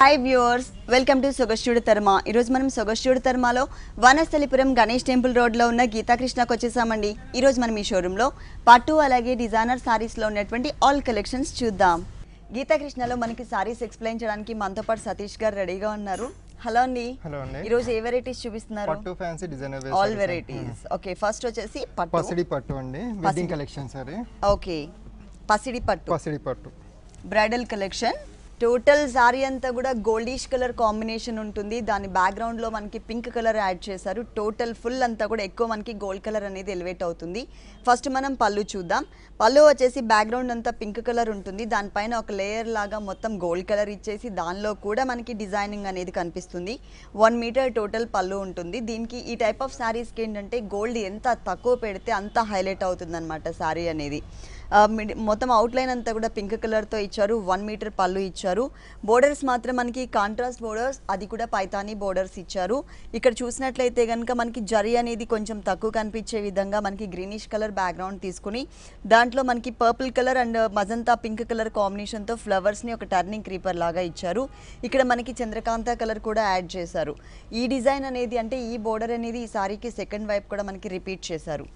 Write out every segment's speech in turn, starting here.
Hi viewers, welcome to సొగస్ట్యూడ్ తర్మా. ఈరోజు మనం సొగస్ట్యూడ్ తర్మాలో వనస్థలిపురం గణేష్ టెంపుల్ రోడ్లో ఉన్న గీతాకృష్ణకు వచ్చేసామండి. ఈరోజు మనం ఈ షోరూంలో పట్టు అలాగే డిజైనర్ సారీస్లో ఉన్నటువంటి ఆల్ కలెక్షన్స్ చూద్దాం. గీతాకృష్ణలో మనకి సారీస్ ఎక్స్ప్లెయిన్ చేయడానికి మనతో పాటు సతీష్ గారు రెడీగా ఉన్నారు. హలో అండి. హలో అండి. ఈ రోజు ఏ వెరైటీస్ చూపిస్తున్నారు? పట్టు fancy designer wear all varieties. Okay, first వచ్చేసి పట్టు పసిడి పట్టు అండి, వెడ్డింగ్ కలెక్షన్ సారీ. ఓకే, పసిడి పట్టు బ్రైడల్ కలెక్షన్. టోటల్ సారీ అంతా కూడా గోల్డిష్ కలర్ కాంబినేషన్ ఉంటుంది. దాని బ్యాక్గ్రౌండ్ లో మనకి పింక్ కలర్ యాడ్ చేశారు. టోటల్ ఫుల్ అంతా కూడా ఎక్కువ మనకి గోల్డ్ కలర్ అనేది ఎలివేట్ అవుతుంది. ఫస్ట్ మనం పళ్ళు చూద్దాం. పళ్ళు వచ్చేసి బ్యాక్గ్రౌండ్ అంతా పింక్ కలర్ ఉంటుంది. దానిపైన ఒక లేయర్ లాగా మొత్తం గోల్డ్ కలర్ ఇచ్చేసి దానిలో కూడా మనకి డిజైనింగ్ అనేది కనిపిస్తుంది. 1 మీటర్ టోటల్ పళ్ళు ఉంటుంది. దీనికి ఈ టైప్ ఆఫ్ శారీస్కి ఏంటంటే గోల్డ్ ఎంత తక్కువ పెడితే అంత హైలైట్ అవుతుంది అనమాట శారీ అనేది. మొత్తం అవుట్లైన్ అంతా కూడా పింక్ కలర్తో ఇచ్చారు. 1 మీటర్ పళ్ళు ఇచ్చారు. బోర్డర్స్ మాత్రం మనకి కాంట్రాస్ట్ బోర్డర్స్, అది కూడా పైతానీ బోర్డర్స్ ఇచ్చారు. ఇక్కడ చూసినట్లయితే కనుక మనకి జరీ అనేది కొంచెం తక్కువ కనిపించే విధంగా మనకి గ్రీనిష్ కలర్ బ్యాక్గ్రౌండ్ తీసుకుని దాంట్లో మనకి purple colour and magenta pink colour కాంబినేషన్తో ఫ్లవర్స్ని ఒక టర్నింగ్ క్రీపర్ లాగా ఇచ్చారు. ఇక్కడ మనకి చంద్రకాంత కలర్ కూడా యాడ్ చేశారు. ఈ డిజైన్ అనేది అంటే ఈ బోర్డర్ అనేది ఈ సారీకి సెకండ్ వైపు కూడా మనకి రిపీట్ చేశారు.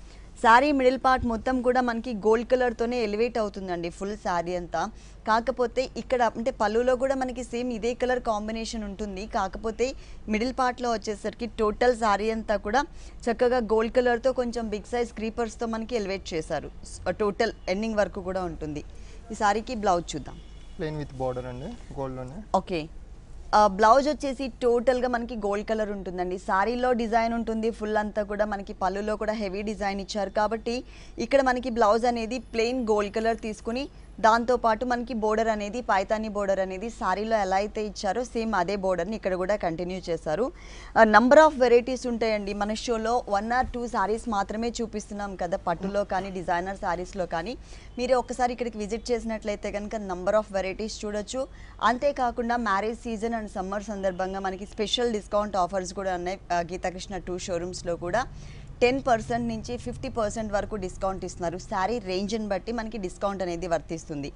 శారీ మిడిల్ పార్ట్ మొత్తం కూడా మనకి గోల్డ్ కలర్తోనే ఎలివేట్ అవుతుందండి ఫుల్ శారీ అంతా. కాకపోతే ఇక్కడ అంటే పళ్ళులో కూడా మనకి సేమ్ ఇదే కలర్ కాంబినేషన్ ఉంటుంది. కాకపోతే మిడిల్ పార్ట్లో వచ్చేసరికి టోటల్ శారీ అంతా కూడా చక్కగా గోల్డ్ కలర్తో కొంచెం బిగ్ సైజ్ క్రీపర్స్తో మనకి ఎలివేట్ చేశారు. టోటల్ ఎండింగ్ వరకు కూడా ఉంటుంది. ఈ శారీకి బ్లౌజ్ చూద్దాం. ప్లెయిన్ విత్ బార్డర్ అండి, గోల్డ్లోనే. ఓకే, బ్లౌజ్ వచ్చేసి టోటల్గా మనకి గోల్డ్ కలర్ ఉంటుందండి. శారీలో డిజైన్ ఉంటుంది ఫుల్ అంతా కూడా. మనకి పళ్ళులో కూడా హెవీ డిజైన్ ఇచ్చారు కాబట్టి ఇక్కడ మనకి బ్లౌజ్ అనేది ప్లెయిన్ గోల్డ్ కలర్ తీసుకుని దాంతోపాటు మనకి బోర్డర్ అనేది పైతానీ బోర్డర్ అనేది శారీలో ఎలా అయితే ఇచ్చారో సేమ్ అదే బోర్డర్ని ఇక్కడ కూడా కంటిన్యూ చేశారు. నంబర్ ఆఫ్ వెరైటీస్ ఉంటాయండి మన షోలో. 1 or 2 శారీస్ మాత్రమే చూపిస్తున్నాం కదా పట్టులో కానీ డిజైనర్ శారీస్లో కానీ. మీరు ఒకసారి ఇక్కడికి విజిట్ చేసినట్లయితే కనుక నంబర్ ఆఫ్ వెరైటీస్ చూడొచ్చు. అంతేకాకుండా మ్యారేజ్ సీజన్ అండ్ సమ్మర్ సందర్భంగా మనకి స్పెషల్ డిస్కౌంట్ ఆఫర్స్ కూడా ఉన్నాయి. గీతాకృష్ణ 2 షోరూమ్స్లో కూడా 10% నుంచి 50% వరకు డిస్కౌంట్ ఇస్తున్నారు. శారీ రేంజ్ని బట్టి మనకి డిస్కౌంట్ అనేది వర్తిస్తుంది.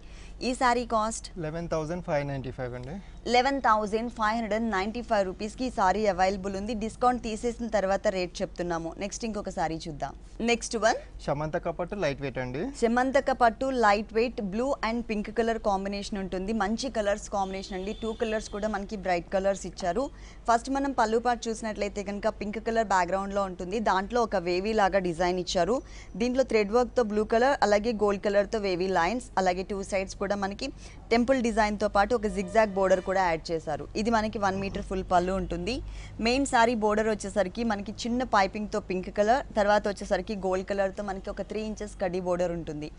ఈ శారీ కాస్ట్ 11,595 అండి. 11,595 రూపీస్కి ఈ శారీ అవైలబుల్ ఉంది. డిస్కౌంట్ తీసేసిన తర్వాత రేట్ చెప్తున్నాము. నెక్స్ట్ ఇంకొక శారీ చూద్దాం. నెక్స్ట్ వన్ సమంతక పట్టు లైట్ వెయిట్ అండి. సమంతక పట్టు light weight blue and pink colour combination ఉంటుంది. మంచి కలర్స్ కాంబినేషన్ అండి. 2 కలర్స్ కూడా మనకి బ్రైట్ కలర్స్ ఇచ్చారు. ఫస్ట్ మనం పళ్ళు పార్ట్ చూసినట్లయితే కనుక పింక్ కలర్ బ్యాక్గ్రౌండ్లో ఉంటుంది. దాంట్లో ఒక వేవీ లాగా డిజైన్ ఇచ్చారు. దీంట్లో థ్రెడ్ వర్క్తో బ్లూ కలర్ అలాగే గోల్డ్ కలర్తో వేవీ లైన్స్ అలాగే 2 సైడ్స్ కూడా మనకి టెంపుల్ డిజైన్తో పాటు ఒక జిగ్జాగ్ బోర్డర్ కూడా యాడ్ చేశారు. ఇది మనకి 1 మీటర్ ఫుల్ పళ్ళు ఉంటుంది. మెయిన్ సారీ బోర్డర్ వచ్చేసరికి మనకి చిన్న పైపింగ్తో పింక్ కలర్, తర్వాత వచ్చేసరికి గోల్డ్ కలర్తో మనకి ఒక 3 ఇంచెస్ కడ్డీ బోర్డర్ ఉంటుంది.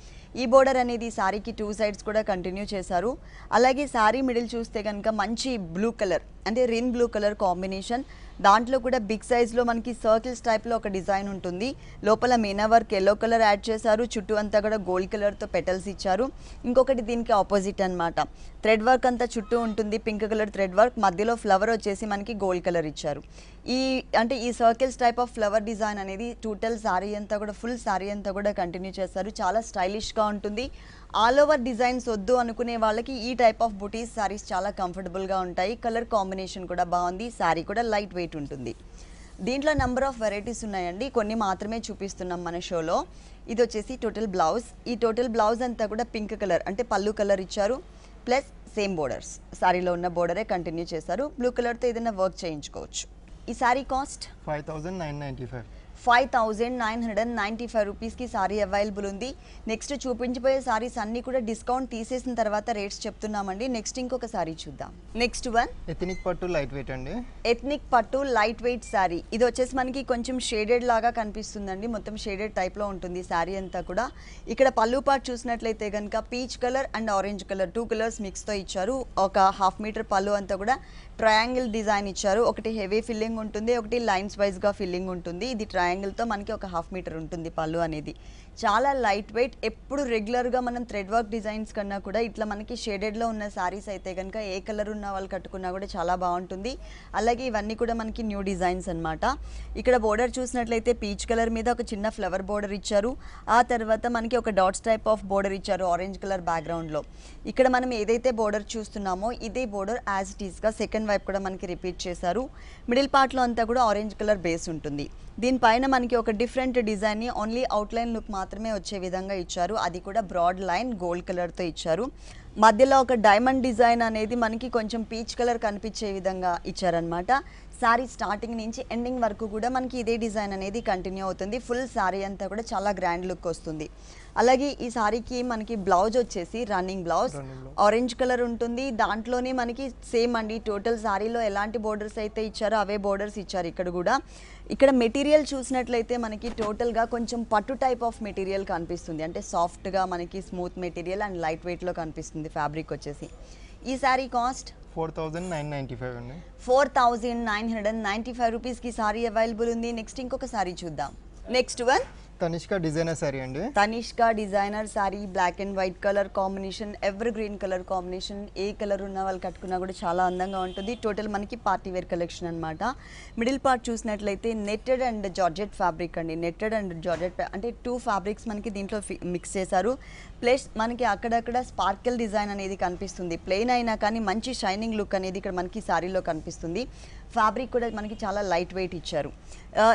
ఈ బోర్డర్ అనేది సారీకి 2 సైడ్స్ కూడా కంటిన్యూ చేశారు. అలాగే సారీ మిడిల్ చూస్తే కనుక మంచి బ్లూ కలర్ అంటే రిన్ బ్లూ కలర్ కాంబినేషన్. దాంట్లో కూడా బిగ్ సైజ్లో మనకి సర్కిల్స్ టైప్లో ఒక డిజైన్ ఉంటుంది. లోపల Meena work yellow colour add చేశారు. చుట్టూ అంతా కూడా గోల్డ్ కలర్తో పెటల్స్ ఇచ్చారు. ఇంకొకటి దీనికి ఆపోజిట్ అనమాట. థ్రెడ్ వర్క్ అంతా చుట్టూ ఉంటుంది పింక్ కలర్ థ్రెడ్ వర్క్. మధ్యలో ఫ్లవర్ వచ్చేసి మనకి గోల్డ్ కలర్ ఇచ్చారు. ఈ circles type of flower design అనేది టోటల్ శారీ అంతా కూడా ఫుల్ శారీ అంతా కూడా కంటిన్యూ చేస్తారు. చాలా స్టైలిష్గా ఉంటుంది. ఆల్ ఓవర్ డిజైన్స్ వద్దు అనుకునే వాళ్ళకి ఈ టైప్ ఆఫ్ బుటీస్ శారీస్ చాలా కంఫర్టబుల్గా ఉంటాయి. కలర్ కాంబినేషన్ కూడా బాగుంది. శారీ కూడా లైట్ వెయిట్ ఉంటుంది. దీంట్లో నెంబర్ ఆఫ్ వెరైటీస్ ఉన్నాయండి. కొన్ని మాత్రమే చూపిస్తున్నాం మన షోలో. ఇది వచ్చేసి టోటల్ బ్లౌజ్. ఈ టోటల్ బ్లౌజ్ అంతా కూడా పింక్ కలర్ అంటే పళ్ళు కలర్ ఇచ్చారు. ప్లస్ సేమ్ బోర్డర్స్, శారీలో ఉన్న బోర్డరే కంటిన్యూ చేశారు. బ్లూ కలర్తో ఏదైనా వర్క్ చేయించుకోవచ్చు. ఈ శారీ కాస్ట్ 5,995. 5,995 రూపీస్కి సారీ అవైలబుల్ ఉంది. నెక్స్ట్ చూపించబోయే సారీస్ అన్నీ కూడా డిస్కౌంట్ తీసేసిన తర్వాత రేట్స్ చెప్తున్నామండి. నెక్స్ట్ ఇంకొక సారీ చూద్దాం. నెక్స్ట్ వన్ ఎథనిక్ పట్టు లైట్ వెయిట్ అండి. ఎథనిక్ పట్టు లైట్ వెయిట్ సారీ. ఇది వచ్చేసి మనకి కొంచెం షేడెడ్ లాగా కనిపిస్తుందండి. మొత్తం షేడెడ్ టైప్లో ఉంటుంది సారీ అంతా కూడా. ఇక్కడ పళ్ళు పార్ట్ చూసినట్లయితే కనుక peach colour and orange colour 2 colours మిక్స్తో ఇచ్చారు. ఒక 1/2 మీటర్ పళ్ళు అంతా కూడా ట్రయాంగిల్ డిజైన్ ఇచ్చారు. ఒకటి హెవీ ఫిల్లింగ్ ఉంటుంది, ఒకటి లైన్స్ వైజ్గా ఫిల్లింగ్ ఉంటుంది. ఇది ట్రయాంగిల్తో మనకి ఒక 1/2 మీటర్ ఉంటుంది పళ్ళు అనేది. చాలా లైట్ వెయిట్, ఎప్పుడు రెగ్యులర్గా మనం థ్రెడ్ వర్క్ డిజైన్స్ కన్నా కూడా ఇట్లా మనకి షేడెడ్లో ఉన్న శారీస్ అయితే కనుక ఏ కలర్ ఉన్న వాళ్ళు కట్టుకున్నా కూడా చాలా బాగుంటుంది. అలాగే ఇవన్నీ కూడా మనకి న్యూ డిజైన్స్ అన్నమాట. ఇక్కడ బోర్డర్ చూసినట్లయితే పీచ్ కలర్ మీద ఒక చిన్న ఫ్లవర్ బోర్డర్ ఇచ్చారు. ఆ తర్వాత మనకి ఒక డాట్స్ టైప్ ఆఫ్ బోర్డర్ ఇచ్చారు ఆరెంజ్ కలర్ బ్యాక్గ్రౌండ్లో. ఇక్కడ మనం ఏదైతే బోర్డర్ చూస్తున్నామో ఇదే బోర్డర్ యాజ్ ఇట్ ఈస్గా సెకండ్ వైపు కూడా మనకి రిపీట్ చేశారు. మిడిల్ పార్ట్లో అంతా కూడా ఆరెంజ్ కలర్ బేస్ ఉంటుంది. దీనిపైన మనకి ఒక డిఫరెంట్ డిజైన్ని ఓన్లీ అవుట్లైన్ లుక్ మాత్రమే వచ్చే విధంగా ఇచ్చారు. అది కూడా బ్రాడ్ లైన్ గోల్డ్ కలర్తో ఇచ్చారు. మధ్యలో ఒక డైమండ్ డిజైన్ అనేది మనకి కొంచెం పీచ్ కలర్ కనిపించే విధంగా ఇచ్చారనమాట. శారీ స్టార్టింగ్ నుంచి ఎండింగ్ వరకు కూడా మనకి ఇదే డిజైన్ అనేది కంటిన్యూ అవుతుంది. ఫుల్ శారీ అంతా కూడా చాలా గ్రాండ్ లుక్ వస్తుంది. అలాగే ఈ శారీకి మనకి బ్లౌజ్ వచ్చేసి రన్నింగ్ బ్లౌజ్ ఆరెంజ్ కలర్ ఉంటుంది. దాంట్లోనే మనకి సేమ్ అండి, టోటల్ శారీలో ఎలాంటి బోర్డర్స్ అయితే ఇచ్చారో అవే బోర్డర్స్ ఇచ్చారు ఇక్కడ కూడా. ఇక్కడ మెటీరియల్ చూసినట్లయితే మనకి టోటల్గా కొంచెం పట్టు టైప్ ఆఫ్ మెటీరియల్ కనిపిస్తుంది. అంటే సాఫ్ట్గా మనకి స్మూత్ మెటీరియల్ అండ్ లైట్ వెయిట్లో కనిపిస్తుంది ఫ్యాబ్రిక్ వచ్చేసి. ఈ శారీ కాస్ట్ 4995 అండి. 4995 రూపీస్కి శారీ అవైలబుల్ ఉంది. నెక్స్ట్ ఇంకొక శారీ చూద్దాం. Next one Tanishka designer sari అండి. Tanishka designer sari, black and white colour combination, evergreen colour combination. ఏ కలర్ ఉన్న వాళ్ళు కట్టుకున్నా కూడా చాలా అందంగా ఉంటుంది. టోటల్ మనకి పార్టీ వేర్ కలెక్షన్ అనమాట. మిడిల్ పార్ట్ చూసినట్లయితే నెట్టెడ్ అండ్ జార్జెట్ ఫ్యాబ్రిక్ అండి. నెట్టెడ్ అండ్ జార్జెట్ అంటే 2 ఫ్యాబ్రిక్స్ మనకి దీంట్లో మిక్స్ చేశారు. ప్లస్ మనకి అక్కడక్కడ స్పార్కిల్ డిజైన్ అనేది కనిపిస్తుంది. ప్లెయిన్ అయినా కానీ మంచి షైనింగ్ లుక్ అనేది ఇక్కడ మనకి శారీలో కనిపిస్తుంది. ఫ్యాబ్రిక్ కూడా మనకి చాలా లైట్ వెయిట్ ఇచ్చారు.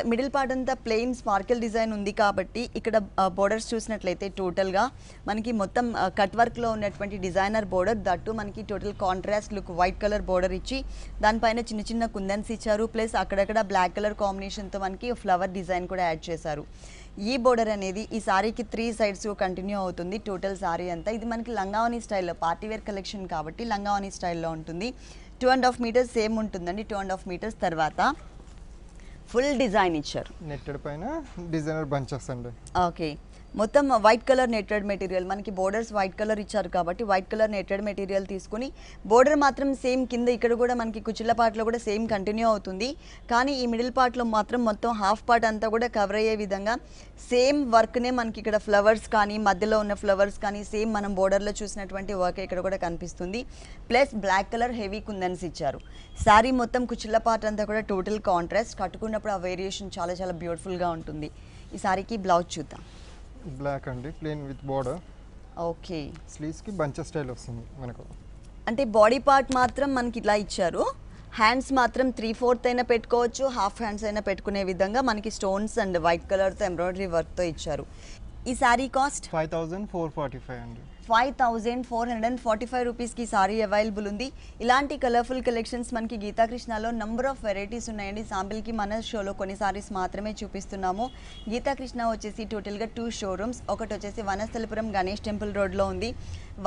మిడిల్ పార్ట్ అంతా ప్లెయిన్ స్పార్కిల్ డిజైన్ ఉంది కాబట్టి ఇక్కడ బోర్డర్స్ చూసినట్లయితే టోటల్గా మనకి మొత్తం కట్ వర్క్లో ఉన్నటువంటి డిజైనర్ బోర్డర్, దట్టు మనకి total contrast look white colour border ఇచ్చి దానిపైన చిన్న చిన్న కుందన్స్ ఇచ్చారు. ప్లస్ అక్కడక్కడ బ్లాక్ కలర్ కాంబినేషన్తో మనకి ఫ్లవర్ డిజైన్ కూడా యాడ్ చేశారు. ఈ బోర్డర్ అనేది ఈ శారీకి 3 సైడ్స్ కంటిన్యూ అవుతుంది. టోటల్ శారీ అంతా ఇది మనకి లంగావని స్టైల్లో, పార్టీవేర్ కలెక్షన్ కాబట్టి లంగావని స్టైల్లో ఉంటుంది. 2.5 మీటర్స్ సేమ్ ఉంటుందండి. 2.5 మీటర్స్ తర్వాత ఫుల్ డిజైన్ ఇచ్చారు. నెట్టెడ్ పైన డిజైనర్ బంచెస్ అండి. ఓకే, మొత్తం వైట్ కలర్ నెట్టెడ్ మెటీరియల్, మనకి బోర్డర్స్ వైట్ కలర్ ఇచ్చారు కాబట్టి వైట్ కలర్ నెట్టెడ్ మెటీరియల్ తీసుకుని బోర్డర్ మాత్రం సేమ్ కింద ఇక్కడ కూడా మనకి కుచ్చిళ్ళ పార్ట్లో కూడా సేమ్ కంటిన్యూ అవుతుంది. కానీ ఈ మిడిల్ పార్ట్లో మాత్రం మొత్తం హాఫ్ పార్ట్ అంతా కూడా కవర్ అయ్యే విధంగా సేమ్ వర్క్నే మనకి ఇక్కడ ఫ్లవర్స్ కానీ మధ్యలో ఉన్న ఫ్లవర్స్ కానీ సేమ్ మనం బోర్డర్లో చూసినటువంటి వర్క్ ఇక్కడ కూడా కనిపిస్తుంది. ప్లస్ బ్లాక్ కలర్ హెవీ కుందన్స్ ఇచ్చారు. శారీ మొత్తం కుచ్చిళ్ళ పార్ట్ అంతా కూడా టోటల్ కాంట్రాస్ట్, కట్టుకున్నప్పుడు ఆ వేరియేషన్ చాలా చాలా బ్యూటిఫుల్గా ఉంటుంది. ఈ శారీకి బ్లౌజ్ చూద్దాం. బ్లాక్ అండి, ప్లెయిన్ విత్ బోర్డర్. ఓకే, స్లీవ్స్కి బంచెస్ స్టైల్ వస్తుంది మనకు. అంటే బాడీ పార్ట్ మాత్రం మనకి ఇలా ఇచ్చారు. హ్యాండ్స్ మాత్రం 3/4 అయినా పెట్టుకోవచ్చు, హాఫ్ హ్యాండ్స్ అయినా పెట్టుకునే విధంగా మనకి స్టోన్స్ అండ్ వైట్ కలర్తో ఎంబ్రాయిడరీ వర్క్తో ఇచ్చారు. ఈ శారీ కాస్ట్ 5445 అండి. 5445 రూపీస్కి సారీ అవైలబుల్ ఉంది. ఇలాంటి కలర్ఫుల్ కలెక్షన్స్ మనకి గీతాకృష్ణలో నంబర్ ఆఫ్ వెరైటీస్ ఉన్నాయండి. శాంపిల్కి మన షోలో కొన్ని సారీస్ మాత్రమే చూపిస్తున్నాము. గీతాకృష్ణ వచ్చేసి టోటల్గా 2 షోరూమ్స్. ఒకటి వచ్చేసి వనస్థలిపురం గణేష్ టెంపుల్ రోడ్లో ఉంది.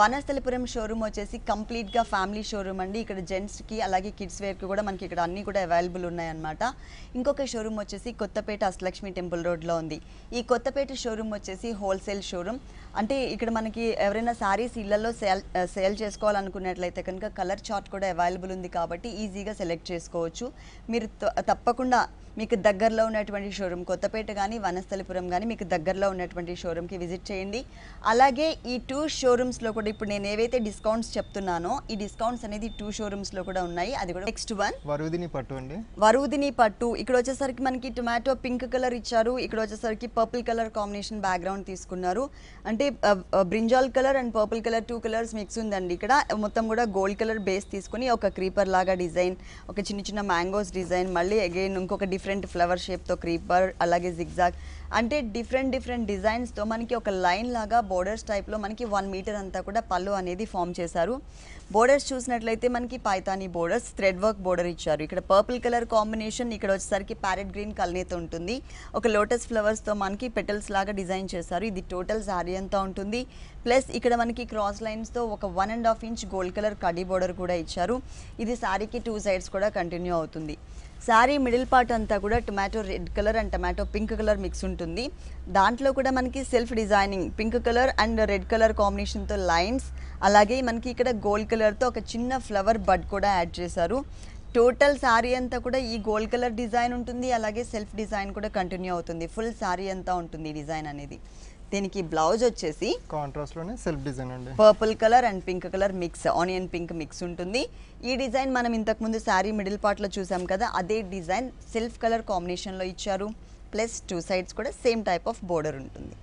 వనస్థలిపురం షోరూమ్ వచ్చేసి కంప్లీట్గా ఫ్యామిలీ షోరూమ్ అండి. ఇక్కడ జెంట్స్కి అలాగే కిడ్స్ వేర్కి కూడా మనకి ఇక్కడ అన్నీ కూడా అవైలబుల్ ఉన్నాయన్నమాట. ఇంకొక షోరూమ్ వచ్చేసి కొత్తపేట అష్టలక్ష్మి టెంపుల్ రోడ్లో ఉంది. ఈ కొత్తపేట షోరూమ్ వచ్చేసి హోల్సేల్ షోరూమ్. అంటే ఇక్కడ మనకి ఎవరైనా శారీస్ ఇళ్లలో సేల్ చేసుకోవాలనుకున్నట్లయితే కనుక కలర్ చార్ట్ కూడా అవైలబుల్ ఉంది కాబట్టి ఈజీగా సెలెక్ట్ చేసుకోవచ్చు. మీరు తప్పకుండా మీకు దగ్గరలో ఉన్నటువంటి షోరూమ్ కొత్తపేట కానీ వనస్థలిపురం కానీ మీకు దగ్గరలో ఉన్నటువంటి షోరూమ్కి విజిట్ చేయండి. అలాగే ఈ 2 షోరూమ్స్లో కూడా ఇప్పుడు నేను ఏవైతే డిస్కౌంట్స్ చెప్తున్నానో ఈ డిస్కౌంట్స్ అనేది 2 షోరూమ్స్లో కూడా ఉన్నాయి. అది కూడా నెక్స్ట్ వన్ వరుదిని పట్టు అండి. వరుదిని పట్టు ఇక్కడ వచ్చేసరికి మనకి టొమాటో పింక్ కలర్ ఇచ్చారు. ఇక్కడ వచ్చేసరికి పర్పుల్ కలర్ కాంబినేషన్ బ్యాక్గ్రౌండ్ తీసుకున్నారు. అంటే brinjal colour and purple colour 2 colours mix ఉందండి. ఇక్కడ మొత్తం కూడా గోల్డ్ కలర్ బేస్ తీసుకుని ఒక క్రీపర్ లాగా డిజైన్, ఒక చిన్న చిన్న మ్యాంగోస్ డిజైన్, మళ్ళీ అగైన్ ఇంకొక డిఫరెంట్ ఫ్లవర్ షేప్తో క్రీపర్, అలాగే జిగ్జాగ్, అంటే డిఫరెంట్ డిజైన్స్తో మనకి ఒక లైన్ లాగా బోర్డర్స్ టైప్లో మనకి 1 మీటర్ అంతా కూడా పళ్ళు అనేది ఫామ్ చేశారు. బోర్డర్స్ చూసినట్లయితే మనకి Paithani borders, thread work border ఇచ్చారు. ఇక్కడ పర్పుల్ కలర్ కాంబినేషన్, ఇక్కడ వచ్చేసరికి ప్యారెట్ గ్రీన్ కలనేతో ఉంటుంది. ఒక లోటస్ ఫ్లవర్స్తో మనకి పెటల్స్ లాగా డిజైన్ చేశారు. ఇది టోటల్ శారీ అంతా ఉంటుంది. ప్లస్ ఇక్కడ మనకి క్రాస్ లైన్స్తో ఒక 1.5 ఇంచ్ గోల్డ్ కలర్ కడ్డీ బోర్డర్ కూడా ఇచ్చారు. ఇది శారీకి 2 సైడ్స్ కూడా కంటిన్యూ అవుతుంది. శారీ మిడిల్ పార్ట్ అంతా కూడా tomato red colour and tomato pink colour mix ఉంటుంది. దాంట్లో కూడా మనకి self designing pink colour and red colour కాంబినేషన్తో లైన్స్, అలాగే మనకి ఇక్కడ గోల్డ్ కలర్తో ఒక చిన్న ఫ్లవర్ బడ్ కూడా యాడ్ చేశారు. టోటల్ శారీ అంతా కూడా ఈ గోల్డ్ కలర్ డిజైన్ ఉంటుంది. అలాగే సెల్ఫ్ డిజైన్ కూడా కంటిన్యూ అవుతుంది. ఫుల్ శారీ అంతా ఉంటుంది ఈ డిజైన్ అనేది. దీనికి బ్లౌజ్ వచ్చేసి కాంట్రాస్ట్లోనే సెల్ఫ్ డిజైన్ అండి. Purple colour and pink colour mix, onion pink mix ఉంటుంది. ఈ డిజైన్ మనం ఇంతకుముందు శారీ మిడిల్ పార్ట్లో చూసాం కదా, అదే డిజైన్ సెల్ఫ్ కలర్ కాంబినేషన్లో ఇచ్చారు. ప్లస్ 2 సైడ్స్ కూడా సేమ్ టైప్ ఆఫ్ బోర్డర్ ఉంటుంది.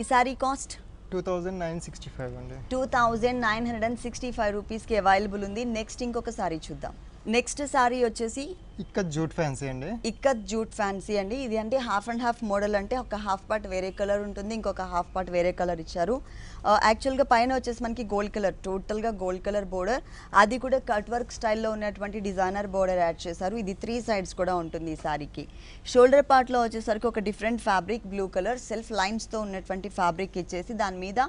ఈ శారీ కాస్ట్ 2965 అండి. 2965 రూపీస్కి అవైలబుల్ ఉంది. నెక్స్ట్ ఇంకొక శారీ చూద్దాం. నెక్స్ట్ శారీ వచ్చేసి ఇక్కత్ జూట్ ఫ్యాన్సీ అండి. ఇక్కత్ జూట్ ఫ్యాన్సీ అండి. ఇది అంటే హాఫ్ అండ్ హాఫ్ మోడల్, అంటే ఒక హాఫ్ పార్ట్ వేరే కలర్ ఉంటుంది, ఇంకొక హాఫ్ పార్ట్ వేరే కలర్ ఇచ్చారు. యాక్చువల్గా పైన వచ్చేసి మనకి గోల్డ్ కలర్, టోటల్గా గోల్డ్ కలర్ బోర్డర్, అది కూడా కట్ వర్క్ స్టైల్లో ఉన్నటువంటి డిజైనర్ బోర్డర్ యాడ్ చేశారు. ఇది 3 సైడ్స్ కూడా ఉంటుంది ఈ శారీకి. షోల్డర్ పార్ట్లో వచ్చేసరికి ఒక different fabric, blue colour self లైన్స్తో ఉన్నటువంటి ఫ్యాబ్రిక్ ఇచ్చేసి దాని మీద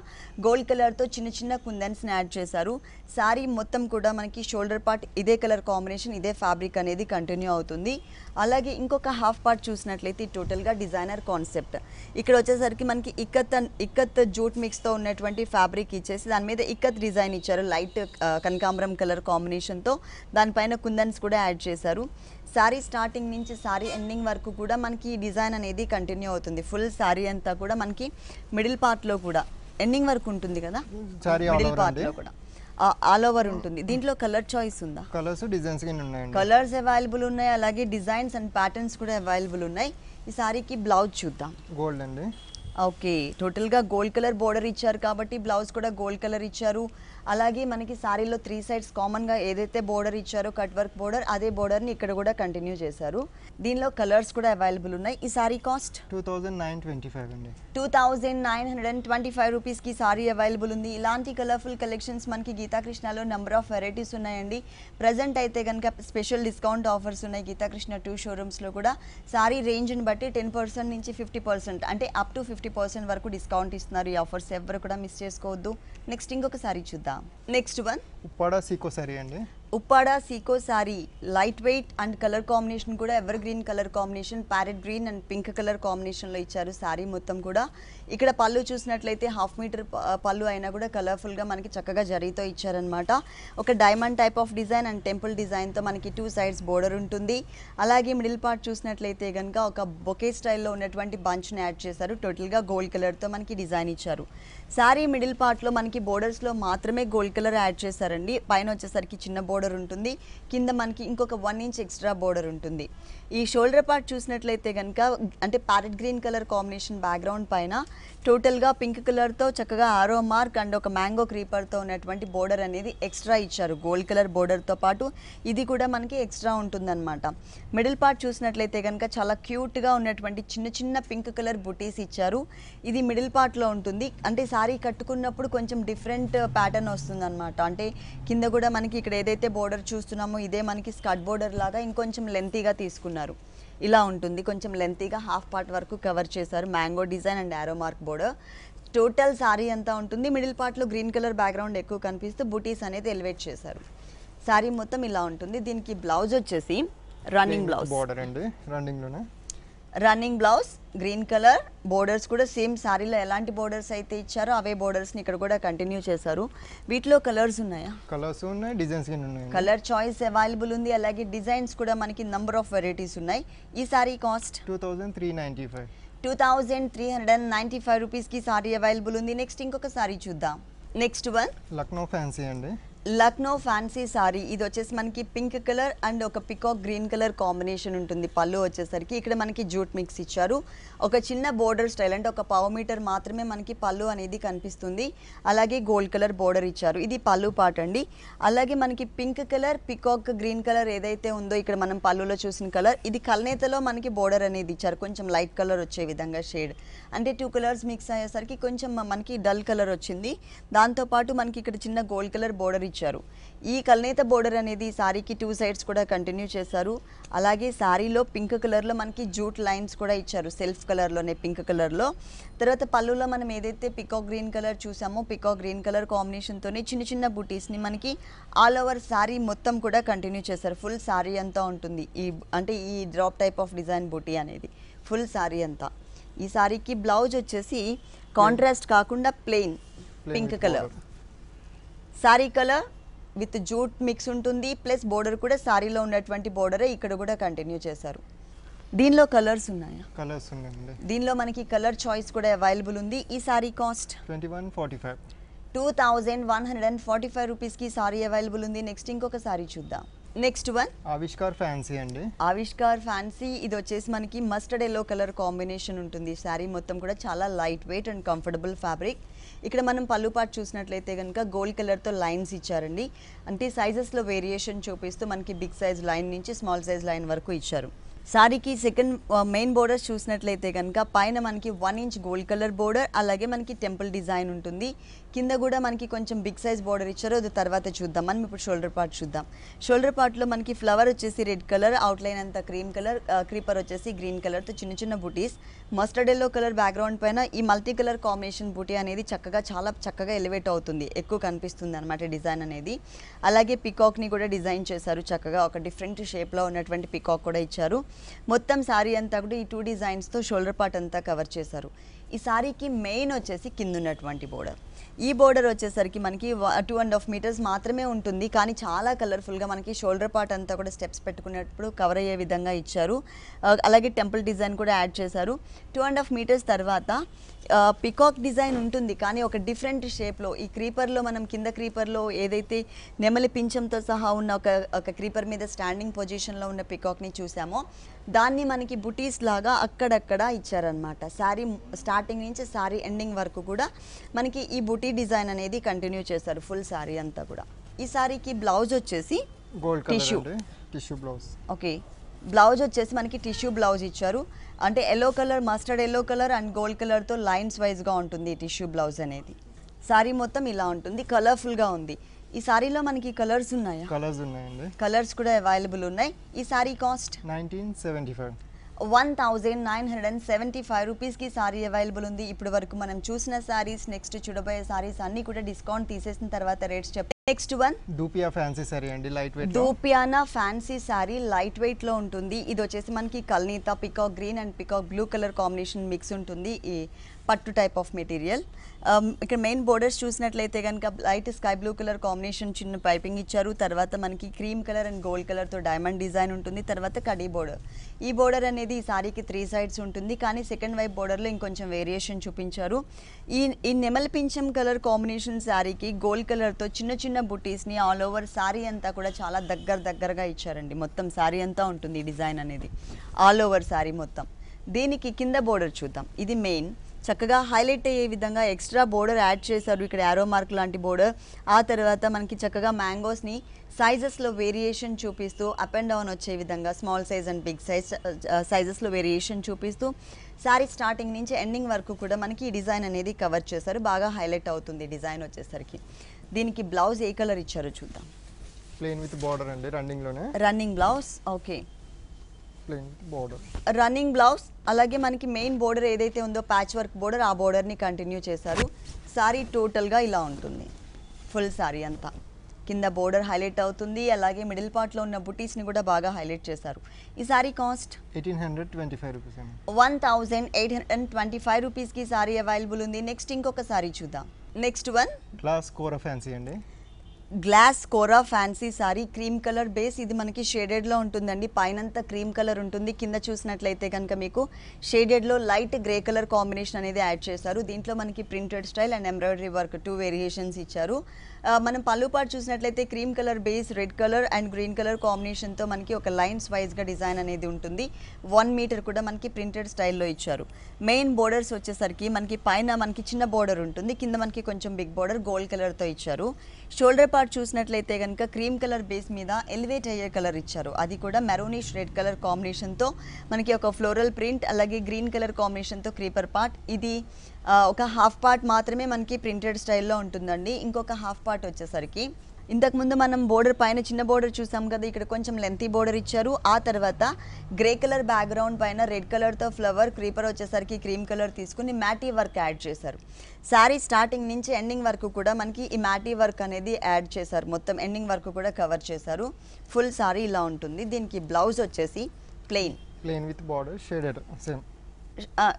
గోల్డ్ కలర్తో చిన్న చిన్న కుందన్స్ని యాడ్ చేశారు. శారీ మొత్తం కూడా మనకి షోల్డర్ పార్ట్ ఇదే కలర్ కాంబినేషన్, ఇదే ఫ్యాబ్రిక్ అనేది కంటిన్యూ అవుతుంది. అలాగే ఇంకొక హాఫ్ పార్ట్ చూసినట్లయితే టోటల్గా డిజైనర్ కాన్సెప్ట్. ఇక్కడ వచ్చేసరికి మనకి ఇక్కత్ జూట్ మిక్స్తో ఉన్నటువంటి ఫ్యాబ్రిక్ ఇచ్చేసి దాని మీద ఇక్కత్ డిజైన్ ఇచ్చారు, లైట్ కనకాంబరం కలర్ కాంబినేషన్తో. దానిపైన కుందన్స్ కూడా యాడ్ చేశారు. శారీ స్టార్టింగ్ నుంచి శారీ ఎండింగ్ వరకు కూడా మనకి ఈ డిజైన్ అనేది కంటిన్యూ అవుతుంది. ఫుల్ శారీ అంతా కూడా మనకి మిడిల్ పార్ట్లో కూడా ఎండింగ్ వరకు ఉంటుంది కదా, మిడిల్ పార్ట్లో కూడా ఆల్ ఓవర్ ఉంటుంది. దీంట్లో కలర్ చాయిస్ ఉందా? కలర్స్ డిజైన్స్ ఉన్నాయండి. కలర్స్ అవైలబుల్ ఉన్నాయి, అలాగే డిజైన్స్ అండ్ ప్యాటర్న్స్ కూడా అవైలబుల్ ఉన్నాయి. ఈ సారీకి బ్లౌజ్ చూద్దాం. గోల్డ్ అండి. ఓకే, టోటల్గా గోల్డ్ కలర్ బోర్డర్ ఇచ్చారు కాబట్టి బ్లౌజ్ కూడా గోల్డ్ కలర్ ఇచ్చారు. అలాగే మనకి శారీలో 3 సైడ్స్ కామన్గా ఏదైతే బోర్డర్ ఇచ్చారో కట్ వర్క్ బోర్డర్, అదే బోర్డర్ని ఇక్కడ కూడా కంటిన్యూ చేశారు. దీనిలో కలర్స్ కూడా అవైలబుల్ ఉన్నాయి. ఈ సారీ కాస్ట్ 2925 అండి. 2925 రూపీస్కి సారీ అవైలబుల్ ఉంది. ఇలాంటి కలర్ఫుల్ కలెక్షన్స్ మనకి గీతాకృష్ణలో నెంబర్ ఆఫ్ వెరైటీస్ ఉన్నాయండి. ప్రజెంట్ అయితే కనుక స్పెషల్ డిస్కౌంట్ ఆఫర్స్ ఉన్నాయి గీతాకృష్ణ 2 షోరూమ్స్లో కూడా. సారీ రేంజ్ని బట్టి 10% నుంచి 50%, అంటే అప్ టు 50% వరకు డిస్కౌంట్ ఇస్తున్నారు. ఈ ఆఫర్స్ ఎవరు కూడా మిస్ చేసుకోవద్దు. నెక్స్ట్ ఇంకొక సారీ చూద్దాం. నెక్స్ట్ వన్ ఉప్పాడ సీకో సారీ అండి. Uppada sico sari light weight and colour combination కూడా evergreen colour combination, parrot green and pink colour కాంబినేషన్లో ఇచ్చారు సారీ మొత్తం కూడా. ఇక్కడ పళ్ళు చూసినట్లయితే హాఫ్ మీటర్ పళ్ళు అయినా కూడా కలర్ఫుల్గా మనకి చక్కగా జరీతో ఇచ్చారనమాట. ఒక diamond type of design and temple డిజైన్తో మనకి 2 సైడ్స్ బోర్డర్ ఉంటుంది. అలాగే మిడిల్ పార్ట్ చూసినట్లయితే కనుక ఒక బొకే స్టైల్లో ఉన్నటువంటి బంచ్ని యాడ్ చేశారు. టోటల్గా గోల్డ్ కలర్తో మనకి డిజైన్ ఇచ్చారు. సారీ మిడిల్ పార్ట్లో మనకి బోర్డర్స్లో మాత్రమే గోల్డ్ కలర్ యాడ్ చేశారండి. పైన వచ్చేసరికి చిన్న బోర్డర్ ఉంటుంది, కింద మనకి ఇంకొక 1 ఇంచ్ ఎక్స్ట్రా బోర్డర్ ఉంటుంది. ఈ షోల్డర్ పార్ట్ చూసినట్లయితే కనుక అంటే parrot green colour combination background పైన టోటల్గా పింక్ కలర్తో చక్కగా ఆరో మార్క్ అండ్ ఒక మ్యాంగో క్రీపర్తో ఉన్నటువంటి బోర్డర్ అనేది ఎక్స్ట్రా ఇచ్చారు. గోల్డ్ కలర్ బోర్డర్తో పాటు ఇది కూడా మనకి ఎక్స్ట్రా ఉంటుందన్నమాట. మిడిల్ పార్ట్ చూసినట్లయితే కనుక చాలా క్యూట్గా ఉన్నటువంటి చిన్న చిన్న పింక్ కలర్ బుటీస్ ఇచ్చారు. ఇది మిడిల్ పార్ట్లో ఉంటుంది. అంటే సారీ కట్టుకున్నప్పుడు కొంచెం డిఫరెంట్ ప్యాటర్న్ వస్తుందన్నమాట. అంటే కింద కూడా మనకి ఇక్కడ ఏదైతే బోర్డర్ చూస్తున్నామో ఇదే మనకి స్కర్ట్ బోర్డర్ లాగా ఇంకొంచెం లెంతీగా తీసుకున్నారు. ఇలా ఉంటుంది, కొంచెం లెంతీగా హాఫ్ పార్ట్ వరకు కవర్ చేశారు. Mango design and arrow mark border. Total sorry అంతా ఉంటుంది. మిడిల్ పార్ట్లో గ్రీన్ కలర్ బ్యాక్గ్రౌండ్ ఎక్కువ కనిపిస్తూ బూటీస్ అనేది ఎలివేట్ చేశారు. సారీ మొత్తం ఇలా ఉంటుంది. దీనికి బ్లౌజ్ వచ్చేసి రన్నింగ్ బ్లౌజ్ బోర్డర్ అండి. Running blouse green colour, borders కూడా సేమ్ సారీలో ఎలాంటి బోర్డర్స్ అయితే ఇచ్చారో అవే బోర్డర్స్ని ఇక్కడ కూడా కంటిన్యూ చేశారు. వీటిలో కలర్స్ ఉన్నాయా? కలర్స్ ఉన్నాయి, డిజైన్స్ ఉన్నాయి. కలర్ చాయిస్ అవైలబుల్ ఉంది. అలాగే డిజైన్స్ కూడా మనకి నంబర్ ఆఫ్ వెరైటీస్ ఉన్నాయి. ఈ సారీ కాస్ట్ 2395. 2395 రూపీస్కి సారీ అవైలబుల్ ఉంది. నెక్స్ట్ ఇంకొక సారీ చూద్దాం. నెక్స్ట్ వన్ లక్నో ఫ్యాన్సీ అండి. Lucknow fancy sorry. ఇది వచ్చేసి మనకి పింక్ కలర్ అండ్ ఒక పికాక్ గ్రీన్ కలర్ కాంబినేషన్ ఉంటుంది. పళ్ళు వచ్చేసరికి ఇక్కడ మనకి జూట్ మిక్స్ ఇచ్చారు. ఒక చిన్న బోర్డర్ స్టైల్, అంటే ఒక పావు మీటర్ మాత్రమే మనకి పళ్ళు అనేది కనిపిస్తుంది. అలాగే గోల్డ్ కలర్ బోర్డర్ ఇచ్చారు. ఇది పళ్ళు పార్ట్ అండి. అలాగే మనకి pink colour peacock green colour ఏదైతే ఉందో ఇక్కడ మనం పళ్ళులో చూసిన కలర్, ఇది కల్నేతలో మనకి బోర్డర్ అనేది ఇచ్చారు. కొంచెం లైట్ కలర్ వచ్చే విధంగా షేడ్, అంటే 2 కలర్స్ మిక్స్ అయ్యేసరికి కొంచెం మనకి డల్ కలర్ వచ్చింది. దాంతోపాటు మనకి ఇక్కడ చిన్న గోల్డ్ కలర్ బోర్డర్ ఇచ్చారు. ఈ కల్నేత బోర్డర్ అనేది సారీకి 2 సైడ్స్ కూడా కంటిన్యూ చేశారు. అలాగే సారీలో పింక్ కలర్లో మనకి జూట్ లైన్స్ కూడా ఇచ్చారు, సెల్ఫ్ కలర్లోనే పింక్ కలర్లో. తర్వాత పళ్ళులో మనం ఏదైతే పికాక్ గ్రీన్ కలర్ చూసామో పికాక్ గ్రీన్ కలర్ కాంబినేషన్తోనే చిన్న చిన్న బుటీస్ని మనకి ఆల్ ఓవర్ సారీ మొత్తం కూడా కంటిన్యూ చేశారు. ఫుల్ సారీ అంతా ఉంటుంది. ఈ డ్రాప్ టైప్ ఆఫ్ డిజైన్ బుటీ అనేది ఫుల్ సారీ అంతా. ఈ సారీకి బ్లౌజ్ వచ్చేసి కాంట్రాస్ట్ కాకుండా plain pink colour. Sorry colour with jute mix ఉంటుంది. ప్లస్ బోర్డర్ కూడా సారీలో ఉన్నటువంటి బోర్డరే ఇక్కడ కూడా కంటిన్యూ చేశారు. దీనిలో కలర్స్ ఉన్నాయా? కలర్స్ ఉన్నాయండి. దీనిలో మనకి కలర్ చాయిస్ కూడా అవైలబుల్ ఉంది. ఈ సారీ కాస్ట్ 2145. 2145 రూపీస్కి సారీ అవైలబుల్ ఉంది. నెక్స్ట్ ఇంకొక సారీ చూద్దాం. నెక్స్ట్ వన్ ఆవిష్కార్ ఫ్యాన్సీ అండి. ఆవిష్కార్ ఫ్యాన్సీ. ఇది వచ్చేసి మనకి మస్టర్డ్ ఎల్లో కలర్ కాంబినేషన్ ఉంటుంది. శారీ మొత్తం కూడా చాలా light weight and comfortable fabric. ఇక్కడ మనం పళ్ళు పార్ట్ చూసినట్లయితే కనుక గోల్డ్ కలర్తో లైన్స్ ఇచ్చారండి. అంటే సైజెస్లో వేరియేషన్ చూపిస్తూ మనకి బిగ్ సైజ్ లైన్ నుంచి స్మాల్ సైజ్ లైన్ వరకు ఇచ్చారు. సారీకి సెకండ్ మెయిన్ బోర్డర్స్ చూసినట్లయితే కనుక పైన మనకి 1 ఇంచ్ గోల్డ్ కలర్ బోర్డర్, అలాగే మనకి టెంపుల్ డిజైన్ ఉంటుంది. కింద కూడా మనకి కొంచెం బిగ్ సైజ్ బోర్డర్ ఇచ్చారు. అది తర్వాత చూద్దాం. మనం ఇప్పుడు షోల్డర్ పార్ట్ చూద్దాం. షోల్డర్ పార్ట్లో మనకి ఫ్లవర్ వచ్చేసి రెడ్ కలర్, అవుట్లైన్ అంతా క్రీమ్ కలర్, క్రీపర్ వచ్చేసి గ్రీన్ కలర్తో చిన్న చిన్న బూటీస్. మస్టర్డ్ ఎల్లో కలర్ బ్యాక్గ్రౌండ్ పైన ఈ మల్టీ కలర్ కాంబినేషన్ బూటీ అనేది చాలా చక్కగా ఎలివేట్ అవుతుంది, ఎక్కువ కనిపిస్తుంది అనమాట డిజైన్ అనేది. అలాగే పికాక్ని కూడా డిజైన్ చేశారు చక్కగా, ఒక డిఫరెంట్ షేప్లో ఉన్నటువంటి పికాక్ కూడా ఇచ్చారు. మొత్తం శారీ అంతా కూడా ఈ 2 డిజైన్స్తో షోల్డర్ పార్ట్ అంతా కవర్ చేశారు. ఈ శారీకి మెయిన్ వచ్చేసి కింద ఉన్నటువంటి బోర్డర్. ఈ బోర్డర్ వచ్చేసరికి మనకి 2.5 మీటర్స్ మాత్రమే ఉంటుంది, కానీ చాలా కలర్ఫుల్గా మనకి షోల్డర్ పార్ట్ అంతా కూడా స్టెప్స్ పెట్టుకునేటప్పుడు కవర్ అయ్యే విధంగా ఇచ్చారు. అలాగే టెంపుల్ డిజైన్ కూడా యాడ్ చేశారు. 2.5 మీటర్స్ తర్వాత పికాక్ డిజైన్ ఉంటుంది, కానీ ఒక డిఫరెంట్ షేప్లో. ఈ క్రీపర్లో మనం కింద క్రీపర్లో ఏదైతే నెమలి పింఛంతో సహా ఉన్న ఒక క్రీపర్ మీద స్టాండింగ్ పొజిషన్లో ఉన్న పికాక్ని చూసామో దాన్ని మనకి బుటీస్ లాగా అక్కడక్కడ ఇచ్చారనమాట. శారీ స్టార్టింగ్ నుంచి శారీ ఎండింగ్ వరకు కూడా మనకి ఈ బుటీ డిజైన్ అనేది కంటిన్యూ చేశారు ఫుల్ శారీ అంతా కూడా. ఈ శారీకి బ్లౌజ్ వచ్చేసి gold colour tissue blouse. Okay, blouse వచ్చేసి మనకి టిష్యూ బ్లౌజ్ ఇచ్చారు. అంటే yellow colour, mustard yellow colour and gold కలర్తో లైన్స్ వైజ్గా ఉంటుంది ఈ టిష్యూ బ్లౌజ్ అనేది. శారీ మొత్తం ఇలా ఉంటుంది, కలర్ఫుల్గా ఉంది. ఈ సారీలో మనకి కలర్స్ ఉన్నాయా? కలర్స్ ఉన్నాయండి. కలర్స్ కూడా అవైలబుల్ ఉన్నాయి. ఈ సారీ కాస్ట్ 1975. 1975 రూపీస్కి సారీ అవైలబుల్ ఉంది. ఇప్పుడు వరకు మనం చూసిన సారీస్, నెక్స్ట్ చూడబోయే సారీస్ అన్నీ కూడా డిస్కౌంట్ తీసేసిన తర్వాత రేట్స్ చెప్పండి. Next one dupion fancy sari అండి, లైట్ వెయిట్. దూపియానా ఫ్యాన్సీ సారీ లైట్ వెయిట్ లో ఉంటుంది. ఇది వచ్చేసి మనకి కల్నీతా peacock green and peacock blue colour combination mix ఉంటుంది. ఈ పట్టు టైప్ ఆఫ్ మెటీరియల్. ఇక్కడ మెయిన్ బోర్డర్స్ చూసినట్లయితే కనుక light sky blue colour combination చిన్న పైపింగ్ ఇచ్చారు. తర్వాత మనకి క్రీమ్ కలర్ అండ్ గోల్డ్ కలర్తో డైమండ్ డిజైన్ ఉంటుంది. తర్వాత కడీ బోర్డర్. ఈ బోర్డర్ అనేది ఈ సారీకి 3 సైడ్స్ ఉంటుంది, కానీ సెకండ్ వైపు బోర్డర్లో ఇంకొంచెం వేరియేషన్ చూపించారు. ఈ నెమలి పింఛం కలర్ కాంబినేషన్ శారీకి గోల్డ్ కలర్తో చిన్న చిన్న బుటీస్ని ఆల్ ఓవర్ శారీ అంతా కూడా చాలా దగ్గరగా ఇచ్చారండి. మొత్తం శారీ అంతా ఉంటుంది ఈ డిజైన్ అనేది ఆల్ ఓవర్ శారీ మొత్తం. దీనికి కింద బోర్డర్ చూద్దాం. ఇది మెయిన్ చక్కగా హైలైట్ అయ్యే విధంగా ఎక్స్ట్రా బోర్డర్ యాడ్ చేశారు. ఇక్కడ యారో మార్క్ లాంటి బోర్డర్. ఆ తర్వాత మనకి చక్కగా మ్యాంగోస్ని సైజెస్లో వేరియేషన్ చూపిస్తూ అప్ అండ్ డౌన్ వచ్చే విధంగా small size and big size సైజెస్లో వేరియేషన్ చూపిస్తూ శారీ స్టార్టింగ్ నుంచి ఎండింగ్ వరకు కూడా మనకి ఈ డిజైన్ అనేది కవర్ చేశారు. బాగా హైలైట్ అవుతుంది డిజైన్ వచ్చేసరికి. దీనికి బ్లౌజ్ ఏ కలర్ ఇచ్చారో చూద్దాం. ప్లెయిన్ విత్ బోర్డర్ అండి, running blouse. Okay, plain border, running blouse. అలాగే మనకి మెయిన్ బోర్డర్ ఏదైతే ఉందో ప్యాచ్ వర్క్ బోర్డర్, ఆ బోర్డర్ని కంటిన్యూ చేశారు. సారీ టోటల్గా ఇలా ఉంటుంది. ఫుల్ సారీ అంతా కింద బోర్డర్ హైలైట్ అవుతుంది. అలాగే మిడిల్ పార్ట్లో ఉన్న బుటీస్ని కూడా బాగా హైలైట్ చేశారు. ఈ సారీ కాస్ట్ 1825 రూపీస్ అండి. 1825 రూపీస్కి సారీ అవైలబుల్ ఉంది. నెక్స్ట్ ఇంకొక సారీ చూద్దాం. Next one glass kora fancy అండి. Glass kora fancy sari cream colour base. ఇది మనకి షేడెడ్లో ఉంటుందండి. పైనంతా క్రీమ్ కలర్ ఉంటుంది. కింద చూసినట్లయితే కనుక మీకు షేడెడ్లో లైట్ గ్రే కలర్ కాంబినేషన్ అనేది యాడ్ చేశారు. దీంట్లో మనకి printed style and embroidery work 2 variations ఇచ్చారు. మనం పళ్ళు పాటు చూసినట్లయితే cream colour base, red colour and green colour కాంబినేషన్తో మనకి ఒక లైన్స్ వైజ్గా డిజైన్ అనేది ఉంటుంది. 1 మీటర్ కూడా మనకి ప్రింటెడ్ స్టైల్లో ఇచ్చారు. మెయిన్ బోర్డర్స్ వచ్చేసరికి మనకి పైన మనకి చిన్న బోర్డర్ ఉంటుంది, కింద మనకి కొంచెం బిగ్ బోర్డర్ గోల్డ్ కలర్తో ఇచ్చారు. షోల్డర్ పార్ట్ చూసినట్లయితే కనుక క్రీమ్ కలర్ బేస్ మీద ఎలివేట్ అయ్యే కలర్ ఇచ్చారు. అది కూడా మెరూనిష్ రెడ్ కలర్ కాంబినేషన్తో మనకి ఒక ఫ్లోరల్ ప్రింట్, అలాగే గ్రీన్ కలర్ కాంబినేషన్తో క్రీపర్ పార్ట్. ఇది ఒక హాఫ్ పార్ట్ మాత్రమే మనకి ప్రింటెడ్ స్టైల్లో ఉంటుందండి. ఇంకొక హాఫ్ పార్ట్ వచ్చేసరికి ఇంతకుముందు మనం బోర్డర్ పైన చిన్న బోర్డర్ చూసాం కదా, ఇక్కడ కొంచెం లెంతీ బోర్డర్ ఇచ్చారు. ఆ తర్వాత గ్రే కలర్ బ్యాక్గ్రౌండ్ పైన రెడ్ కలర్తో ఫ్లవర్, క్రీపర్ వచ్చేసరికి క్రీమ్ కలర్ తీసుకుని మ్యాటీ వర్క్ యాడ్ చేశారు. శారీ స్టార్టింగ్ నుంచి ఎండింగ్ వరకు కూడా మనకి ఈ మ్యాటీ వర్క్ అనేది యాడ్ చేశారు. మొత్తం ఎండింగ్ వరకు కూడా కవర్ చేశారు. ఫుల్ శారీ ఇలా ఉంటుంది. దీనికి బ్లౌజ్ వచ్చేసి plain with border shaded same.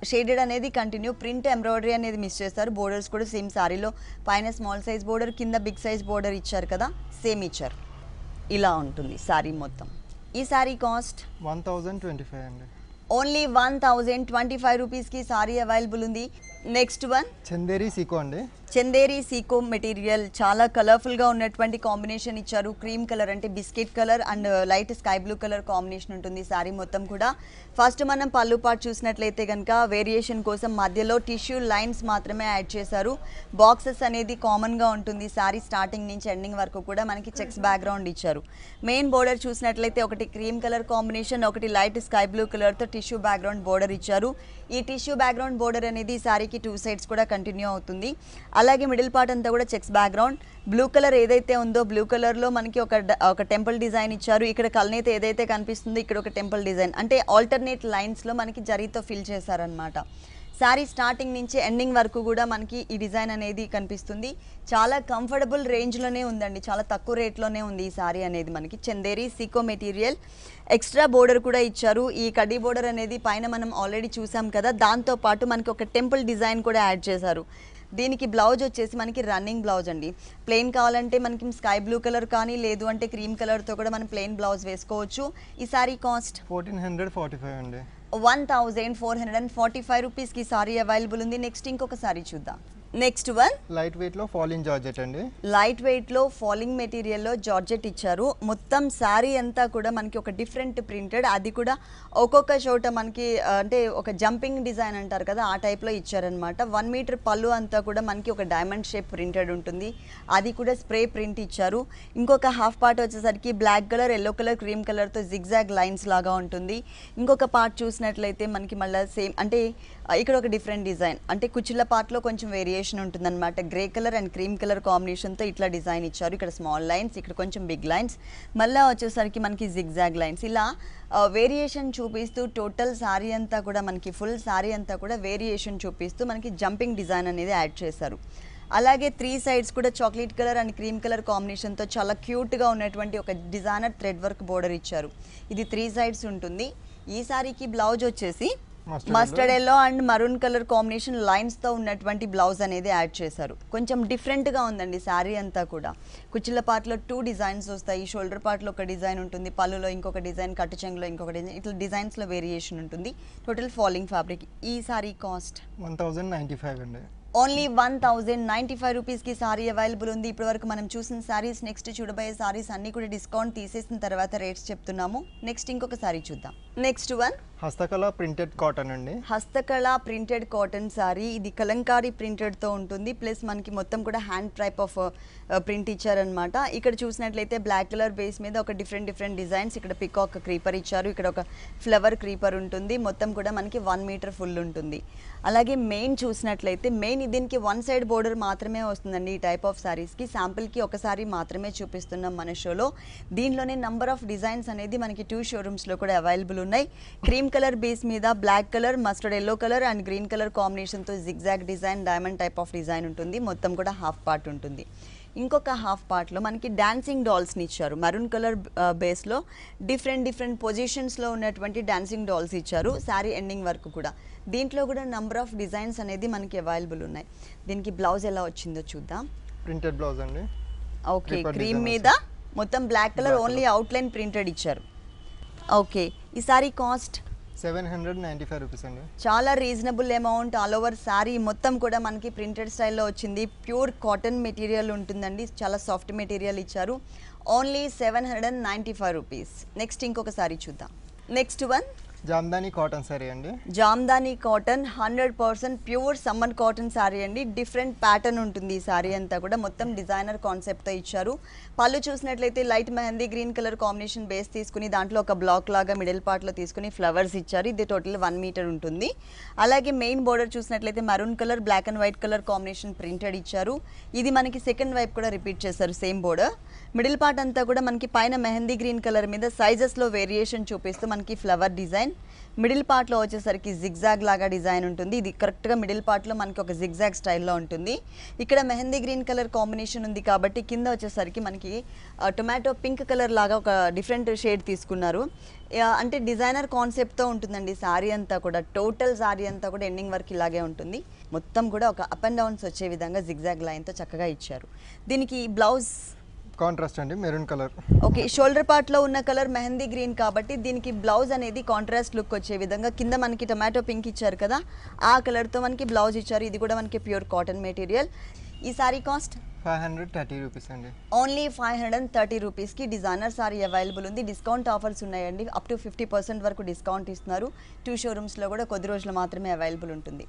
Shaded అనేది కంటిన్యూ, ప్రింట్ ఎంబ్రాయిడరీ అనేది మిస్ చేస్తారు. బోర్డర్స్ కూడా సేమ్ సారీలో పైన స్మాల్ సైజ్ బోర్డర్, కింద బిగ్ సైజ్ బోర్డర్ ఇచ్చారు కదా, సేమ్ ఇచ్చారు. ఇలా ఉంటుంది సారీ మొత్తం. ఈ సారీ కాస్ట్ 1025 అండి. ఓన్లీ 1025 రూపీస్కి సారీ అవైలబుల్ ఉంది. నెక్స్ట్ వన్ చందేరి సీకో అండి. చందేరి సీకో మెటీరియల్ చాలా కలర్ఫుల్గా ఉన్నటువంటి కాంబినేషన్ ఇచ్చారు. క్రీమ్ కలర్ అంటే biscuit colour and light sky blue colour combination ఉంటుంది సారీ మొత్తం కూడా. ఫస్ట్ మనం పళ్ళు పార్ట్ చూసినట్లయితే కనుక వేరియేషన్ కోసం మధ్యలో టిష్యూ లైన్స్ మాత్రమే యాడ్ చేశారు. బాక్సెస్ అనేది కామన్గా ఉంటుంది. సారీ స్టార్టింగ్ నుంచి ఎండింగ్ వరకు కూడా మనకి చెక్స్ బ్యాక్గ్రౌండ్ ఇచ్చారు. మెయిన్ బోర్డర్ చూసినట్లయితే ఒకటి క్రీమ్ కలర్ కాంబినేషన్, ఒకటి లైట్ స్కై బ్లూ కలర్తో టిష్యూ బ్యాక్గ్రౌండ్ బోర్డర్ ఇచ్చారు. ఈ టిష్యూ బ్యాక్గ్రౌండ్ బోర్డర్ అనేది సారీకి 2 సైడ్స్ కూడా కంటిన్యూ అవుతుంది. అలాగే మిడిల్ పార్ట్ అంతా కూడా చెక్స్ బ్యాక్గ్రౌండ్. బ్లూ కలర్ ఏదైతే ఉందో బ్లూ కలర్లో మనకి ఒక టెంపుల్ డిజైన్ ఇచ్చారు. ఇక్కడ కల్నేత ఏదైతే కనిపిస్తుందో ఇక్కడ ఒక టెంపుల్ డిజైన్ అంటే ఆల్టర్నేట్ లైన్స్లో మనకి జరీతో ఫిల్ చేశారనమాట. శారీ స్టార్టింగ్ నుంచి ఎండింగ్ వరకు కూడా మనకి ఈ డిజైన్ అనేది కనిపిస్తుంది. చాలా కంఫర్టబుల్ రేంజ్లోనే ఉందండి, చాలా తక్కువ రేట్లోనే ఉంది ఈ శారీ అనేది. మనకి Chanderi Seeko material. Extra border కూడా ఇచ్చారు. ఈ కడ్డీ బోర్డర్ అనేది పైన మనం ఆల్రెడీ చూసాం కదా, దాంతోపాటు మనకి ఒక టెంపుల్ డిజైన్ కూడా యాడ్ చేశారు. దీనికి బ్లౌజ్ వచ్చేసి మనకి రన్నింగ్ బ్లౌజ్ అండి. ప్లెయిన్ కావాలంటే మనకి స్కై బ్లూ కలర్ కానీ లేదు అంటే క్రీమ్ కలర్తో కూడా మనం ప్లెయిన్ బ్లౌజ్ వేసుకోవచ్చు. ఈ సారీ కాస్ట్ 1445 అండి. 1445 రూపీస్కి సారీ అవైలబుల్ ఉంది. నెక్స్ట్ ఇంకొక సారీ చూద్దాం. నెక్స్ట్ వన్ లైట్ వెయిట్లో ఫాలింగ్ జార్జెట్ అండి. లైట్ వెయిట్లో ఫాలింగ్ మెటీరియల్లో జార్జెట్ ఇచ్చారు. మొత్తం శారీ అంతా కూడా మనకి ఒక డిఫరెంట్ ప్రింటెడ్, అది కూడా ఒక్కొక్క చోట మనకి అంటే ఒక జంపింగ్ డిజైన్ అంటారు కదా ఆ టైప్లో ఇచ్చారనమాట. 1 మీటర్ పళ్ళు అంతా కూడా మనకి ఒక డైమండ్ షేప్ ప్రింటెడ్ ఉంటుంది. అది కూడా స్ప్రే ప్రింట్ ఇచ్చారు. ఇంకొక హాఫ్ పార్ట్ వచ్చేసరికి black colour, yellow colour, cream కలర్తో జిగ్జాగ్ లైన్స్ లాగా ఉంటుంది. ఇంకొక పార్ట్ చూసినట్లయితే మనకి మళ్ళీ సేమ్ అంటే ఇక్కడ ఒక డిఫరెంట్ డిజైన్ అంటే కుచ్చిళ్ళ పార్ట్లో కొంచెం వేరియేషన్ ఉంటుందన్నమాట. Grey colour and cream colour కాంబినేషన్తో ఇట్లా డిజైన్ ఇచ్చారు. ఇక్కడ స్మాల్ లైన్స్, ఇక్కడ కొంచెం బిగ్ లైన్స్, మళ్ళీ వచ్చేసరికి మనకి జిగ్జాగ్ లైన్స్, ఇలా వేరియేషన్ చూపిస్తూ టోటల్ శారీ అంతా కూడా మనకి ఫుల్ శారీ అంతా కూడా వేరియేషన్ చూపిస్తూ మనకి జంపింగ్ డిజైన్ అనేది యాడ్ చేశారు. అలాగే 3 సైడ్స్ కూడా chocolate colour and cream colour కాంబినేషన్తో చాలా క్యూట్గా ఉన్నటువంటి ఒక డిజైనర్ థ్రెడ్ వర్క్ బోర్డర్ ఇచ్చారు. ఇది 3 సైడ్స్ ఉంటుంది. ఈ శారీకి బ్లౌజ్ వచ్చేసి mustard yellow and maroon colour combination లైన్స్తో ఉన్నటువంటి బ్లౌజ్ అనేది యాడ్ చేశారు. కొంచెం డిఫరెంట్గా ఉందండి శారీ అంతా కూడా. కుచ్చిళ్ళ పార్ట్లో 2 డిజైన్స్ వస్తాయి. షోల్డర్ పార్ట్లో ఒక డిజైన్ ఉంటుంది, పళ్ళులో ఇంకొక డిజైన్, కట్టు చెంగులో ఇంకొక డిజైన్, ఇట్లా డిజైన్స్లో వేరియేషన్ ఉంటుంది. Total falling fabric. ఈ శారీ కాస్ట్ 1095 అండి. ఓన్లీ 1095 రూపీస్కి సారీ అవైలబుల్ ఉంది. ఇప్పటివరకు మనం చూసిన సారీస్, నెక్స్ట్ చూడబోయే సారీస్ అన్నీ కూడా డిస్కౌంట్ తీసేసిన తర్వాత రేట్స్ చెప్తున్నాము. నెక్స్ట్ ఇంకొక సారీ చూద్దాం. నెక్స్ట్ వన్ హస్తకళ ప్రింటెడ్ కాటన్ అండి. హస్తకళ ప్రింటెడ్ కాటన్ సారీ. ఇది కలంకారీ ప్రింటెడ్తో ఉంటుంది. ప్లస్ మనకి మొత్తం కూడా హ్యాండ్ టైప్ ఆఫ్ ప్రింట్ ఇచ్చారనమాట. ఇక్కడ చూసినట్లయితే బ్లాక్ కలర్ బేస్ మీద ఒక డిఫరెంట్ డిజైన్స్. ఇక్కడ పికాక్ క్రీపర్ ఇచ్చారు, ఇక్కడ ఒక ఫ్లవర్ క్రీపర్ ఉంటుంది. మొత్తం కూడా మనకి 1 మీటర్ ఫుల్ ఉంటుంది. అలాగే మెయిన్ చూసినట్లయితే మెయిన్ దీనికి 1 సైడ్ బోర్డర్ మాత్రమే వస్తుందండి ఈ టైప్ ఆఫ్ సారీస్కి. శాంపుల్కి ఒక సారీ మాత్రమే చూపిస్తున్నాం మన షోలో. దీనిలోనే నంబర్ ఆఫ్ డిజైన్స్ అనేది మనకి 2 షోరూమ్స్లో కూడా అవైలబుల్ ఉన్నాయి. క్రీమ్ కలర్ బేస్ మీద black colour, mustard yellow colour and green colour కాంబినేషన్తో zigzag design, diamond type of design ఉంటుంది. మొత్తం కూడా హాఫ్ పార్ట్ ఉంటుంది. ఇంకొక హాఫ్ పార్ట్లో మనకి డాన్సింగ్ డాల్స్ని ఇచ్చారు. మరూన్ కలర్ బేస్లో డిఫరెంట్ పొజిషన్స్లో ఉన్నటువంటి డాన్సింగ్ డాల్స్ ఇచ్చారు శారీ ఎండింగ్ వరకు కూడా. దీంట్లో కూడా నంబర్ ఆఫ్ డిజైన్స్ అనేది మనకి అవైలబుల్ ఉన్నాయి. దీనికి బ్లౌజ్ ఎలా వచ్చిందో చూద్దాం. ప్రింటెడ్ బ్లౌజ్ అండి. ఓకే, క్రీమ్ మీద మొత్తం black colour only outline printed ఇచ్చారు. ఓకే, ఈ సారీ కాస్ట్ 795 రూపీస్ అండి. చాలా reasonable amount. All over sari మొత్తం కూడా మనకి ప్రింటెడ్ స్టైల్లో వచ్చింది. ప్యూర్ కాటన్ మెటీరియల్ ఉంటుందండి, చాలా సాఫ్ట్ మెటీరియల్ ఇచ్చారు. Only 795 rupees. నెక్స్ట్ ఇంకొక సారీ చూద్దాం. Next one Jamdani cotton sari అండి. Jamdani cotton 100% pure summer cotton sari అండి. డిఫరెంట్ ప్యాటర్న్ ఉంటుంది ఈ సారీ అంతా కూడా. మొత్తం డిజైనర్ కాన్సెప్ట్తో ఇచ్చారు. పళ్ళు చూసినట్లయితే light mehndi green colour combination base తీసుకుని దాంట్లో ఒక బ్లాక్ లాగా మిడిల్ పార్ట్లో తీసుకుని ఫ్లవర్స్ ఇచ్చారు. ఇది టోటల్ 1 మీటర్ ఉంటుంది. అలాగే మెయిన్ బోర్డర్ చూసినట్లయితే maroon colour, black and white colour combination printed ఇచ్చారు. ఇది మనకి సెకండ్ వైపు కూడా రిపీట్ చేశారు సేమ్ బోర్డర్. మిడిల్ పార్ట్ అంతా కూడా మనకి పైన మెహందీ గ్రీన్ కలర్ మీద సైజెస్లో వేరియేషన్ చూపిస్తూ మనకి ఫ్లవర్ డిజైన్. మిడిల్ పార్ట్లో వచ్చేసరికి జిగ్జాగ్ లాగా డిజైన్ ఉంటుంది. ఇది కరెక్ట్గా మిడిల్ పార్ట్లో మనకి ఒక జిగ్జాగ్ స్టైల్లో ఉంటుంది. ఇక్కడ మెహందీ గ్రీన్ కలర్ కాంబినేషన్ ఉంది కాబట్టి కింద వచ్చేసరికి మనకి టొమాటో పింక్ కలర్ లాగా ఒక డిఫరెంట్ షేడ్ తీసుకున్నారు. అంటే డిజైనర్ కాన్సెప్ట్తో ఉంటుందండి శారీ అంతా కూడా. టోటల్ శారీ అంతా కూడా ఎండింగ్ వరకు ఇలాగే ఉంటుంది. మొత్తం కూడా ఒక అప్ అండ్ డౌన్స్ వచ్చే విధంగా జిగ్జాగ్ లైన్తో చక్కగా ఇచ్చారు. దీనికి బ్లౌజ్ కాంట్రాస్ట్ అండి, మెరూన్ కలర్. ఓకే, షోల్డర్ పార్ట్లో ఉన్న కలర్ మెహందీ గ్రీన్ కాబట్టి దీనికి బ్లౌజ్ అనేది కాంట్రాస్ట్ లుక్ వచ్చే విధంగా కింద మనకి టొమాటో పింక్ ఇచ్చారు కదా, ఆ కలర్తో మనకి బ్లౌజ్ ఇచ్చారు. ఇది కూడా మనకి ప్యూర్ కాటన్ మెటీరియల్. ఈ సారీ కాస్ట్ 530 రూపీస్ అండి. ఓన్లీ 530 రూపీస్కి డిజైనర్ సారీ అవైలబుల్ ఉంది. డిస్కౌంట్ ఆఫర్స్ ఉన్నాయండి, అప్ టు 50% వరకు డిస్కౌంట్ ఇస్తున్నారు. 2 షోరూమ్స్లో కూడా కొద్ది రోజులు మాత్రమే అవైలబుల్ ఉంటుంది.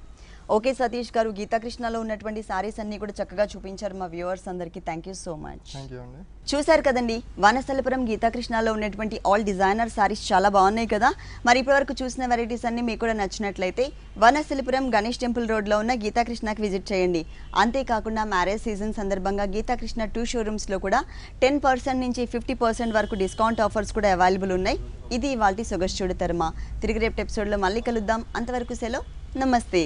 ఓకే సతీష్ గారు, గీతాకృష్ణలో ఉన్నటువంటి సారీస్ అన్నీ కూడా చక్కగా చూపించారు మా వ్యూవర్స్ అందరికీ. Thank you so much. Thank you అండి. చూశారు కదండి, వనస్థలిపురం గీతాకృష్ణలో ఉన్నటువంటి ఆల్ డిజైనర్ సారీస్ చాలా బాగున్నాయి కదా. మరి ఇప్పటివరకు చూసిన వెరైటీస్ అన్ని మీకు కూడా నచ్చినట్లయితే వనస్థలిపురం గణేష్ టెంపుల్ రోడ్లో ఉన్న గీతాకృష్ణకి విజిట్ చేయండి. అంతేకాకుండా మ్యారేజ్ సీజన్ సందర్భంగా గీతాకృష్ణ 2 షోరూమ్స్లో కూడా 10% నుంచి 50% వరకు డిస్కౌంట్ ఆఫర్స్ కూడా అవైలబుల్ ఉన్నాయి. ఇది ఇవాల్టి సొగసు చూడతరమా. తిరిగి రేపు ఎపిసోడ్లో మళ్ళీ కలుద్దాం. అంతవరకు సెలవు, నమస్తే.